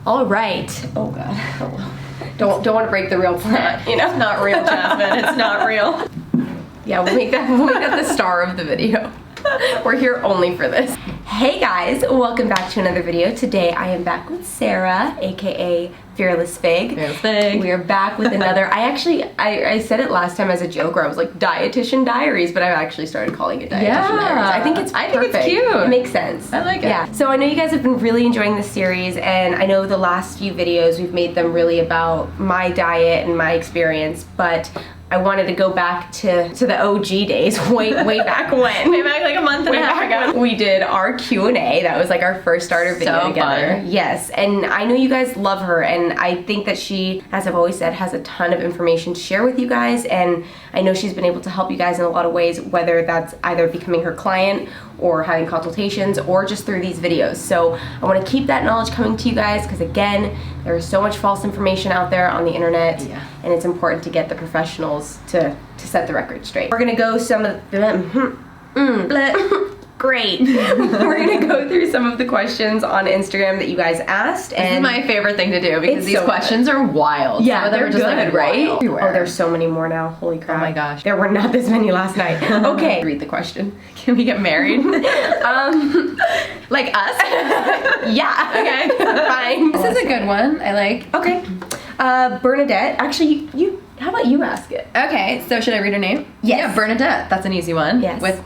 All right. Oh God. Don't want to break the real plan. You know, It's not real, Jazmine. It's not real. yeah, we'll make that the star of the video. We're here only for this. Hey guys, welcome back to another video. Today I am back with Sarah, aka FearlessFig. FearlessFig. We are back with another. I said it last time as a joke, where I was like Dietitian Diaries, but I've actually started calling it Dietitian Diaries. I think it's cute. It makes sense. I like it. Yeah. So I know you guys have been really enjoying this series, and I know the last few videos we've made them really about my diet and my experience, but I wanted to go back to the OG days, way back when. Way back like a month and a half ago. We did our Q&A. That was like our first starter video together. Fun. Yes, and I know you guys love her, and I think that she, as I've always said, has a ton of information to share with you guys, and I know she's been able to help you guys in a lot of ways, whether that's either becoming her client or having consultations or just through these videos. So I want to keep that knowledge coming to you guys, because again, there is so much false information out there on the internet, and it's important to get the professionals to set the record straight. We're gonna go some of the great. We're gonna go through some of the questions on Instagram that you guys asked, and this is my favorite thing to do because these questions are wild. Yeah, some of them are just good, like right? everywhere. Oh, there's so many more now. Holy crap! Oh my gosh, there were not this many last night. Okay, read the question. Can we get married? Like us? Yeah. Okay. Fine. This is a good one. I like. Okay. Bernadette. Actually, you. How about you ask it? Okay. So should I read her name? Yes. Yeah, Bernadette. That's an easy one. Yes. With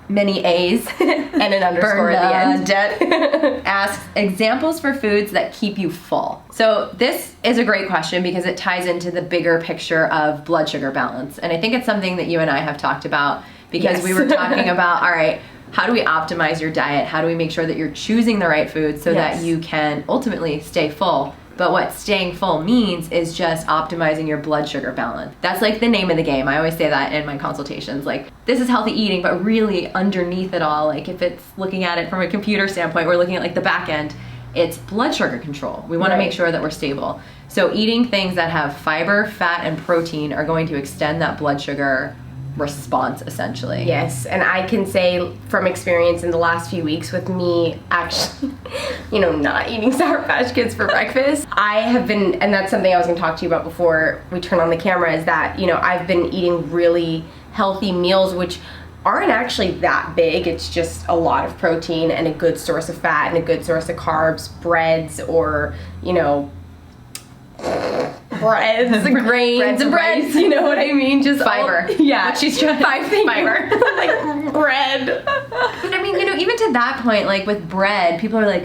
many A's and an underscore at the end. Bernadette asks examples for foods that keep you full. So this is a great question because it ties into the bigger picture of blood sugar balance. And I think it's something that you and I have talked about because we were talking about, all right, how do we optimize your diet? How do we make sure that you're choosing the right foods so that you can ultimately stay full? But what staying full means is just optimizing your blood sugar balance. That's like the name of the game. I always say that in my consultations. Like, this is healthy eating, but really underneath it all, like if it's looking at it from a computer standpoint, we're looking at like the back end, it's blood sugar control. We want to make sure that we're stable. So eating things that have fiber, fat, and protein are going to extend that blood sugar response essentially. Yes, and I can say from experience in the last few weeks with me actually, not eating Sour Patch Kids for breakfast, I have been, and that's something I was going to talk to you about before we turn on the camera, is that, I've been eating really healthy meals, which aren't actually that big. It's just a lot of protein and a good source of fat and a good source of carbs, breads, or, breads, grains, and breads, you know what I mean? Just fiber. What she's trying. Fiber. Like bread. But I mean, even to that point, like with bread, people are like,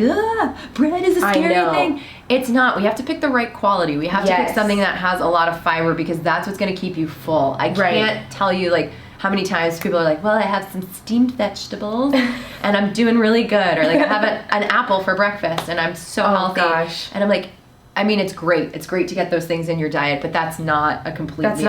bread is a scary thing. It's not. We have to pick the right quality. We have to pick something that has a lot of fiber because that's what's going to keep you full. I can't tell you like how many times people are like, well, I have some steamed vegetables and I'm doing really good. Or like I have an apple for breakfast and I'm so healthy. Gosh. And I'm like, I mean, it's great. It's great to get those things in your diet, but that's not a complete meal. That's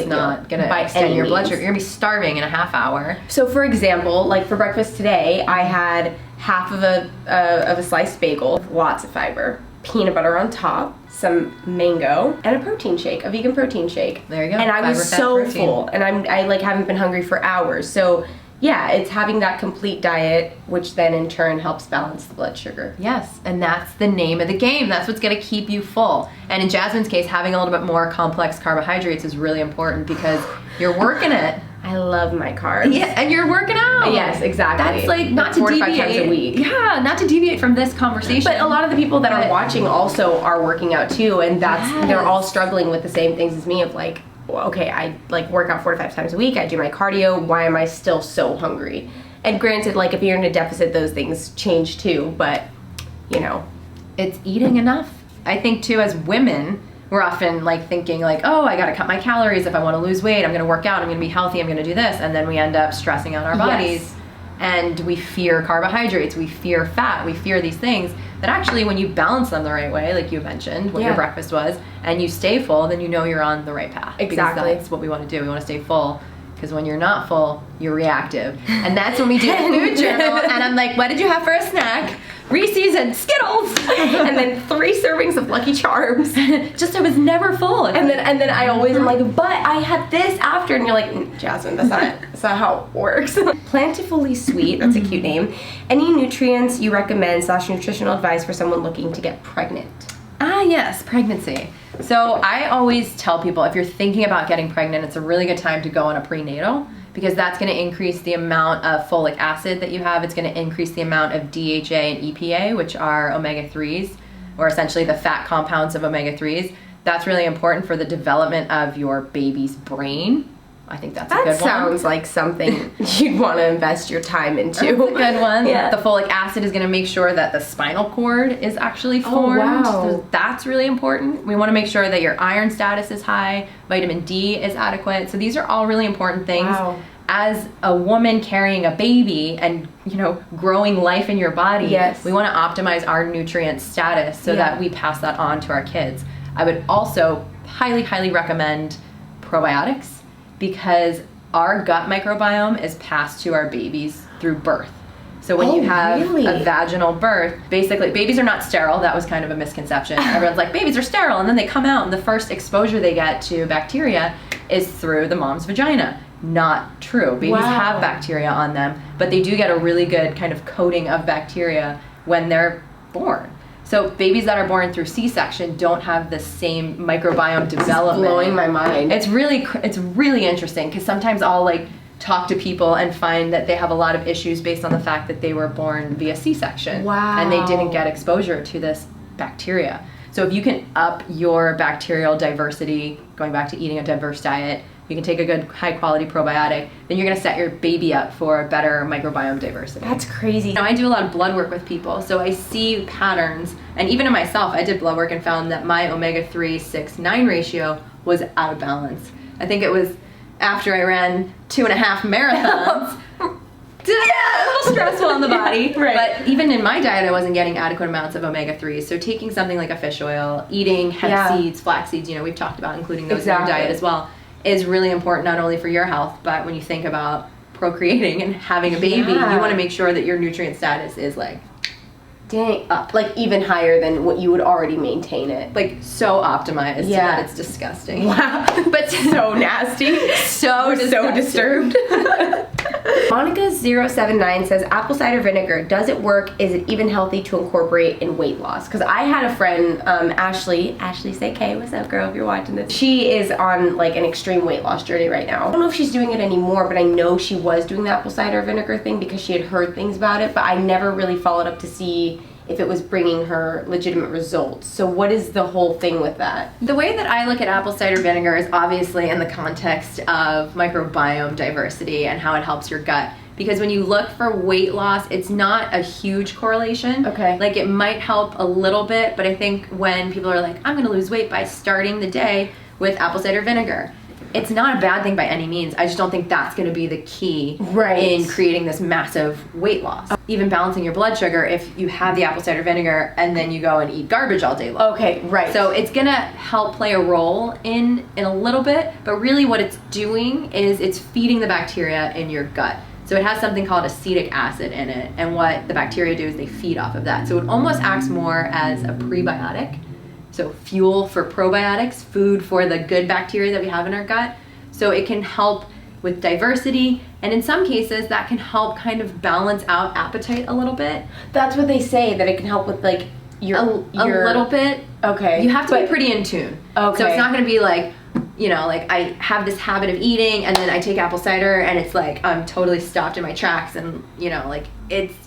not going to extend your blood sugar. You're going to be starving in a half hour. So for example, like for breakfast today, I had half of a sliced bagel, lots of fiber, peanut butter on top, some mango, and a protein shake, a vegan protein shake. There you go. And I was so full, and I like haven't been hungry for hours. So yeah, it's having that complete diet, which then in turn helps balance the blood sugar. Yes, and that's the name of the game. That's what's going to keep you full. And in Jazmine's case, having a little bit more complex carbohydrates is really important because you're working it. I love my carbs. Yeah, and you're working out. Yes, exactly. That's like not 4 to to 5 deviate. times a week. Yeah, not to deviate from this conversation. But a lot of the people that are watching also are working out too, and they're all struggling with the same things as me of like, okay, I like work out 4 to 5 times a week, I do my cardio, why am I still so hungry? And granted, like if you're in a deficit, those things change too, but it's eating enough. I think too, as women, we're often like thinking like, oh, I gotta cut my calories if I wanna lose weight, I'm gonna work out, I'm gonna be healthy, I'm gonna do this, and then we end up stressing out our bodies. And we fear carbohydrates, we fear fat, we fear these things that actually when you balance them the right way, like you mentioned, what your breakfast was, and you stay full, then you're on the right path. Exactly. Because that's what we want to do. We want to stay full. Because when you're not full, you're reactive. And that's when we do the food journal. And I'm like, what did you have for a snack? Reese's and Skittles. And then 3 servings of Lucky Charms. Just I was never full. And then I always am like, but I had this after. And you're like, Jazmine, that's not how it works. Plentifully Sweet, that's a cute name. Any nutrients you recommend / nutritional advice for someone looking to get pregnant? Yes, pregnancy. So I always tell people, if you're thinking about getting pregnant, it's a really good time to go on a prenatal, because that's going to increase the amount of folic acid that you have. It's going to increase the amount of DHA and EPA, which are omega-3s, or essentially the fat compounds of omega-3s. That's really important for the development of your baby's brain. I think that's a good one. That sounds like something you'd want to invest your time into. That's a good one. Yeah. The folic acid is going to make sure that the spinal cord is actually formed. wow. So that's really important. We want to make sure that your iron status is high, vitamin D is adequate. So these are all really important things. Wow. As a woman carrying a baby and, you know, growing life in your body, Yes. we want to optimize our nutrient status so that we pass that on to our kids. I would also highly, highly recommend probiotics, because our gut microbiome is passed to our babies through birth. So when you have a vaginal birth, basically, babies are not sterile. That was kind of a misconception. Everyone's like, babies are sterile, and then they come out, and the first exposure they get to bacteria is through the mom's vagina. Not true. Babies have bacteria on them, but they do get a really good kind of coating of bacteria when they're born. So babies that are born through C-section don't have the same microbiome development. It's blowing my mind. It's really interesting, because sometimes I'll like talk to people and find that they have a lot of issues based on the fact that they were born via C-section. Wow. And they didn't get exposure to this bacteria. So if you can up your bacterial diversity, going back to eating a diverse diet, you can take a good high quality probiotic, then you're going to set your baby up for a better microbiome diversity. That's crazy. You know, I do a lot of blood work with people, so I see patterns, and even in myself, I did blood work and found that my omega-3 6-9 ratio was out of balance. I think it was after I ran 2.5 marathons. A little stressful on the body. Right. But even in my diet, I wasn't getting adequate amounts of omega-3s. So taking something like a fish oil, eating hemp seeds, flax seeds, you know, we've talked about including those in your diet as well, is really important, not only for your health, but when you think about procreating and having a baby, you want to make sure that your nutrient status is like up, like even higher than what you would already maintain it. like so optimized that it's disgusting. Wow. But so nasty. So disturbed. Monica079 says, apple cider vinegar, does it work? Is it even healthy to incorporate in weight loss? Because I had a friend, Ashley, say K, what's up girl if you're watching this? She is on like an extreme weight loss journey right now. I don't know if she's doing it anymore, but I know she was doing the apple cider vinegar thing because she had heard things about it, but I never really followed up to see if it was bringing her legitimate results. So what is the whole thing with that? The way that I look at apple cider vinegar is obviously in the context of microbiome diversity and how it helps your gut. Because when you look for weight loss, it's not a huge correlation. Okay. Like it might help a little bit, but I think when people are like, I'm gonna lose weight by starting the day with apple cider vinegar, it's not a bad thing by any means. I just don't think that's going to be the key in creating this massive weight loss. Even balancing your blood sugar, if you have the apple cider vinegar and then you go and eat garbage all day long. Okay, right. So it's going to help play a role in a little bit, but really what it's doing is it's feeding the bacteria in your gut. So it has something called acetic acid in it, and what the bacteria do is they feed off of that. So it almost acts more as a prebiotic. So fuel for probiotics, food for the good bacteria that we have in our gut. So it can help with diversity, and in some cases that can help kind of balance out appetite a little bit. That's what they say, that it can help with like your a little bit. Okay. You have to be pretty in tune. Okay. So it's not going to be like, you know, like I have this habit of eating and then I take apple cider and it's like I'm totally stopped in my tracks, and you know, like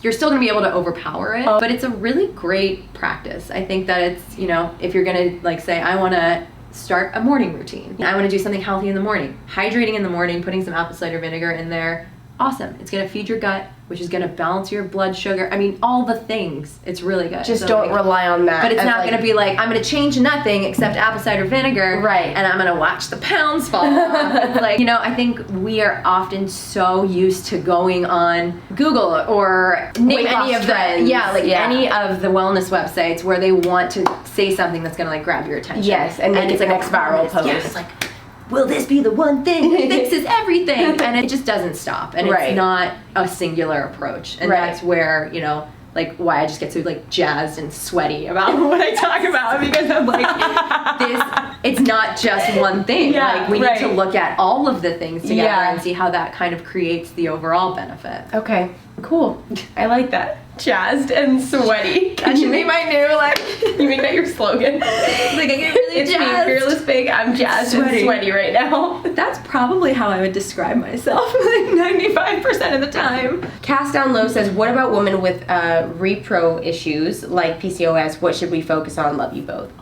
you're still gonna be able to overpower it, but it's a really great practice. I think that it's, you know, if you're gonna like say, I wanna start a morning routine, I wanna do something healthy in the morning, hydrating in the morning, putting some apple cider vinegar in there, awesome. It's gonna feed your gut, which is gonna balance your blood sugar. I mean, all the things. It's really good. Just don't rely on that. But it's not gonna be like, I'm gonna change nothing except apple cider vinegar. Right. And I'm gonna watch the pounds fall off. It's like, you know, I think we are often so used to going on Google or name any of the, any of the wellness websites where they want to say something that's gonna like grab your attention. Yes, and make it the next viral post. Yeah, it's like, will this be the one thing that fixes everything? And it just doesn't stop. And it's not a singular approach. And that's where, you know, like why I just get so like jazzed and sweaty about what I talk about, because I'm like, it's not just one thing. Like we need to look at all of the things together and see how that kind of creates the overall benefit. Okay, cool. I like that. jazzed and sweaty. That should be my new, like, You make that your slogan. like, I get really It's me, jazzed. FearlessFig. I'm jazzed and sweaty right now. That's probably how I would describe myself, like 95% of the time. Cast Down Low says, what about women with repro issues like PCOS? What should we focus on? Love you both.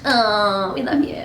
Oh, we love you.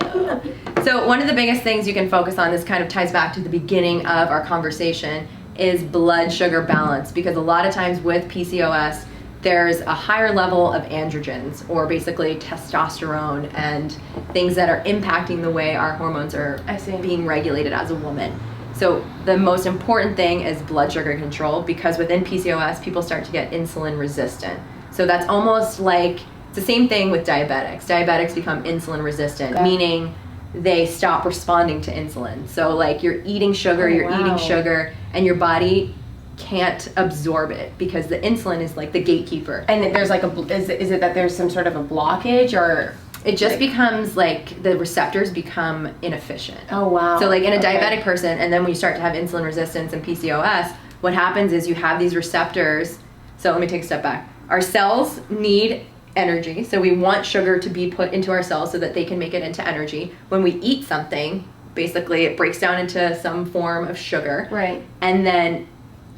So one of the biggest things you can focus on, this kind of ties back to the beginning of our conversation, is blood sugar balance, because a lot of times with PCOS, there's a higher level of androgens, or basically testosterone, and things that are impacting the way our hormones are being regulated as a woman. So the most important thing is blood sugar control, because within PCOS, people start to get insulin resistant. So that's almost like, it's the same thing with diabetics. Diabetics become insulin resistant, meaning they stop responding to insulin. So like you're eating sugar, eating sugar, and your body can't absorb it because the insulin is like the gatekeeper. And there's like is it that there's some sort of a blockage, or it just becomes like the receptors become inefficient. Oh wow. So like in a diabetic person, and then when you start to have insulin resistance and PCOS, what happens is you have these receptors. So let me take a step back. Our cells need energy, so we want sugar to be put into our cells so that they can make it into energy. When we eat something, basically it breaks down into some form of sugar. Right. And then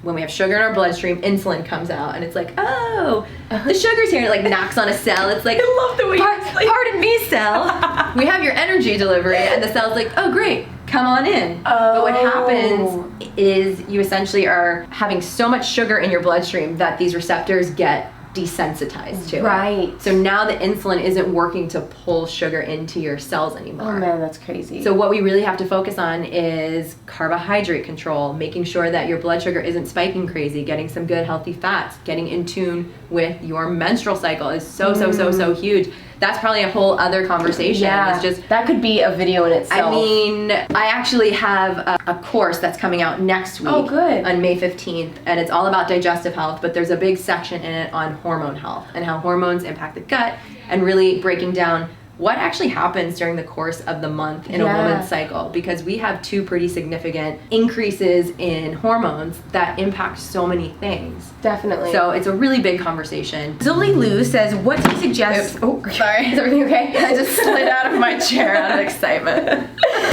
when we have sugar in our bloodstream, insulin comes out, and it's like, oh, the sugar's here, and it like knocks on a cell. It's like, I love the way pardon me, cell. We have your energy delivery, and the cell's like, oh great, come on in. But what happens is you essentially are having so much sugar in your bloodstream that these receptors get desensitized to. Right. So now the insulin isn't working to pull sugar into your cells anymore. Oh man, that's crazy. So what we really have to focus on is carbohydrate control, making sure that your blood sugar isn't spiking crazy, getting some good healthy fats, getting in tune with your menstrual cycle is so huge. That's probably a whole other conversation. Yeah, it's just that could be a video in itself. I mean, I actually have a course that's coming out next week. Oh, good. On May 15th, and it's all about digestive health, but there's a big section in it on hormone health and how hormones impact the gut, and really breaking down what actually happens during the course of the month in a woman's cycle, because we have two pretty significant increases in hormones that impact so many things. Definitely. So it's a really big conversation. Zilly Lou says, what do you suggest? Oh, sorry. Is everything okay? I just slid out of my chair out of excitement.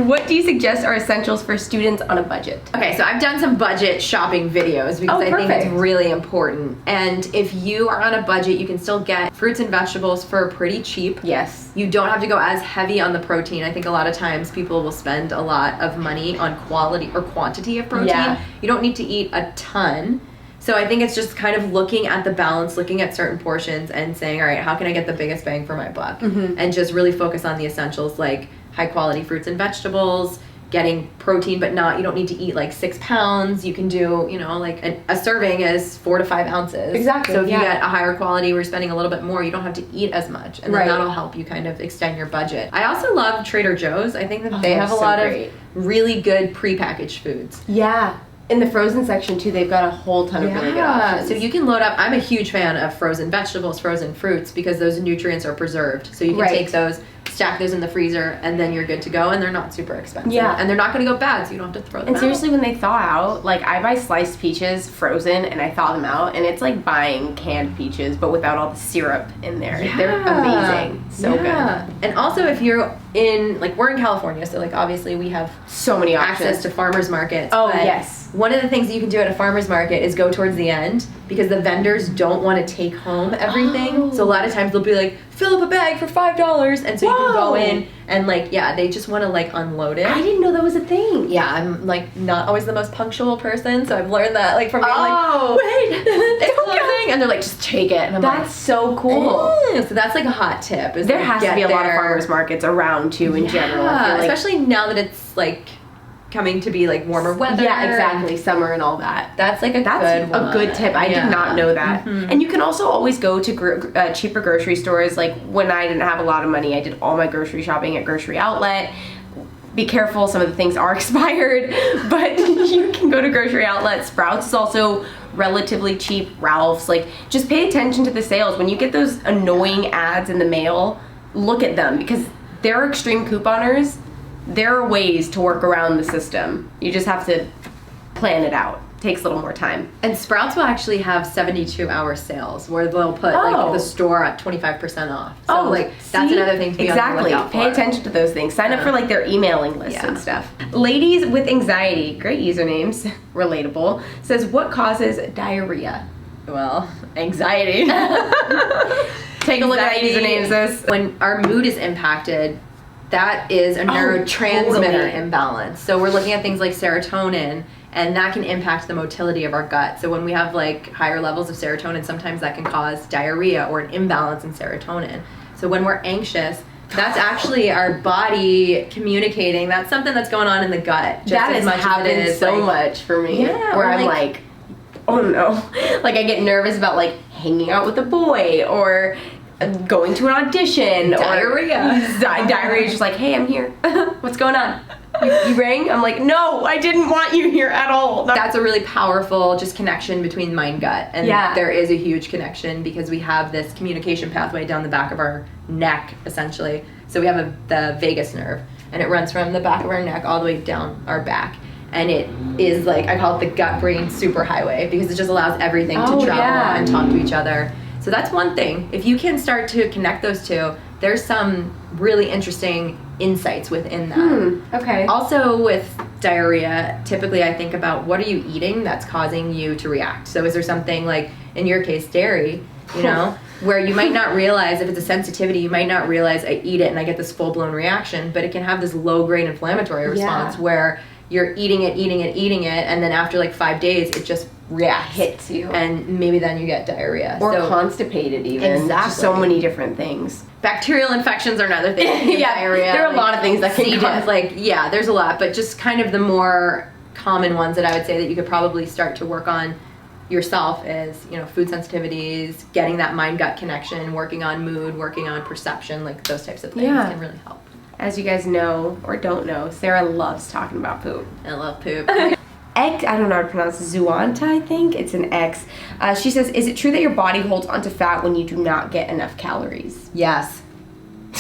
What do you suggest are essentials for students on a budget? Okay, so I've done some budget shopping videos because I think it's really important. And if you are on a budget, you can still get fruits and vegetables for pretty cheap. Yes. You don't have to go as heavy on the protein. I think a lot of times people will spend a lot of money on quality or quantity of protein. Yeah. You don't need to eat a ton. So I think it's just kind of looking at the balance, looking at certain portions and saying, all right, how can I get the biggest bang for my buck? And just really focus on the essentials like high quality fruits and vegetables, getting protein, but you don't need to eat like 6 pounds. You can do, like a serving is 4 to 5 ounces. Exactly. So if you get a higher quality, we're spending a little bit more, you don't have to eat as much. And then Right. that'll help you kind of extend your budget. I also love Trader Joe's. I think that they have a so lot great. of really good prepackaged foods. Yeah. In the frozen section too, they've got a whole ton of really good options. So you can load up. I'm a huge fan of frozen vegetables, frozen fruits, because those nutrients are preserved. So you can take those, stack those in the freezer, and then you're good to go, and they're not super expensive. Yeah. And they're not going to go bad, so you don't have to throw them And out. seriously, when they thaw out, like I buy sliced peaches frozen and I thaw them out, and it's like buying canned peaches but without all the syrup in there. Yeah. They're amazing. So good. And also if you're in, like we're in California, so like obviously we have So many options. access to farmers markets. Oh, but yes. One of the things that you can do at a farmer's market is go towards the end, because the vendors don't want to take home everything. Oh. So a lot of times they'll be like, fill up a bag for $5, and so you can go in and like, they just want to like unload it. I didn't know that was a thing. Yeah, I'm like not always the most punctual person, so I've learned that like from being Oh. like, wait, it's closing, and they're like, just take it. And I'm That's so cool. so that's like a hot tip. Is There like, has to get be a lot of there. farmers markets around too in general. I feel like. Especially now that it's like coming to be like warmer weather. Yeah, exactly. Summer and all that. That's like That's good one. a good tip. I did not know that. And you can also always go to cheaper grocery stores. Like when I didn't have a lot of money, I did all my grocery shopping at Grocery Outlet. Be careful, some of the things are expired, but you can go to Grocery Outlet. Sprouts is also relatively cheap. Ralph's, like just pay attention to the sales. When you get those annoying ads in the mail, look at them, because they're extreme couponers. There are ways to work around the system. You just have to plan it out. takes a little more time. And Sprouts will actually have 72-hour sales where they'll put like the store at 25% off. So like that's another thing to be on the lookout for. Pay attention to those things. Sign up for like their emailing list and stuff. Ladies with Anxiety, great usernames, relatable, says, what causes diarrhea? Well, anxiety. Take a look at usernames, sis. When our mood is impacted, that is a neurotransmitter imbalance. So we're looking at things like serotonin, and that can impact the motility of our gut. So when we have like higher levels of serotonin, sometimes that can cause diarrhea or an imbalance in serotonin. So when we're anxious, that's actually our body communicating. That's something that's going on in the gut. Just that as has much happened as it is, so like, much for me. Yeah, where I'm like, oh no. Like I get nervous about like hanging out with a boy or going to an audition. Diarrhea. Diarrhea is just like, hey, I'm here. What's going on? You rang? I'm like, no, I didn't want you here at all. That's a really powerful just connection between mind gut. And there is a huge connection because we have this communication pathway down the back of our neck, essentially. So we have the vagus nerve, and it runs from the back of our neck all the way down our back. And it is like, I call it the gut-brain superhighway because it just allows everything to travel and talk to each other. So that's one thing. If you can start to connect those two, there's some really interesting insights within that. Okay. Also with diarrhea, typically I think about what are you eating that's causing you to react. So is there something like, in your case, dairy, you know, where you might not realize, if it's a sensitivity, you might not realize I eat it and I get this full-blown reaction, but it can have this low-grade inflammatory response where you're eating it, and then after like 5 days, it just hits you. And maybe then you get diarrhea. Or constipated even. Exactly. So many different things. Bacterial infections are another thing. Diarrhea. There are a lot of things that can cause. There's a lot, but just kind of the more common ones that I would say that you could probably start to work on yourself is, you know, food sensitivities, getting that mind-gut connection, working on mood, working on perception, like those types of things can really help. As you guys know, or don't know, Sarah loves talking about poop. I love poop. X, I don't know how to pronounce it, Zuanta, I think. It's an X. She says, is it true that your body holds onto fat when you do not get enough calories? Yes.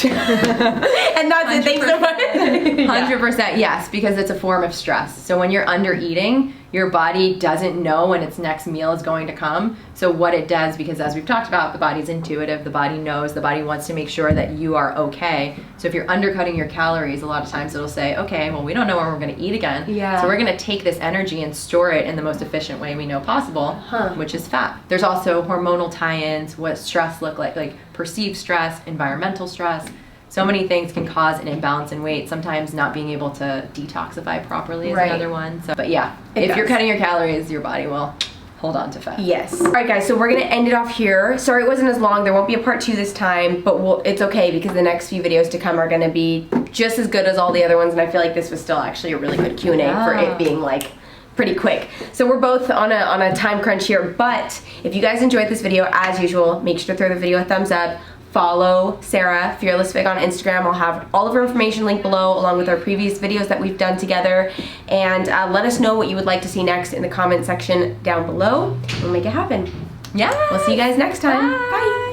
And that's it. Thanks so much. 100% yes, because it's a form of stress. So when you're under eating, your body doesn't know when its next meal is going to come. So what it does, because as we've talked about, the body's intuitive, the body knows, the body wants to make sure that you are okay. So if you're undercutting your calories, a lot of times it'll say, okay, well, we don't know when we're going to eat again. So we're going to take this energy and store it in the most efficient way we know possible, which is fat. There's also hormonal tie-ins, what stress look like perceived stress, environmental stress. So many things can cause an imbalance in weight. Sometimes not being able to detoxify properly is another one. So, but yeah, if you're cutting your calories, your body will hold on to fat. Yes. All right, guys, so we're going to end it off here. Sorry it wasn't as long. There won't be a part 2 this time, but it's okay because the next few videos to come are going to be just as good as all the other ones, and I feel like this was still actually a really good Q&A for it being like pretty quick. So we're both on a time crunch here, but if you guys enjoyed this video, as usual, make sure to throw the video a thumbs up. Follow Sarah, FearlessFig on Instagram. I'll have all of her information linked below along with our previous videos that we've done together. And let us know what you would like to see next in the comment section down below. We'll make it happen. Yeah. We'll see you guys next time. Bye.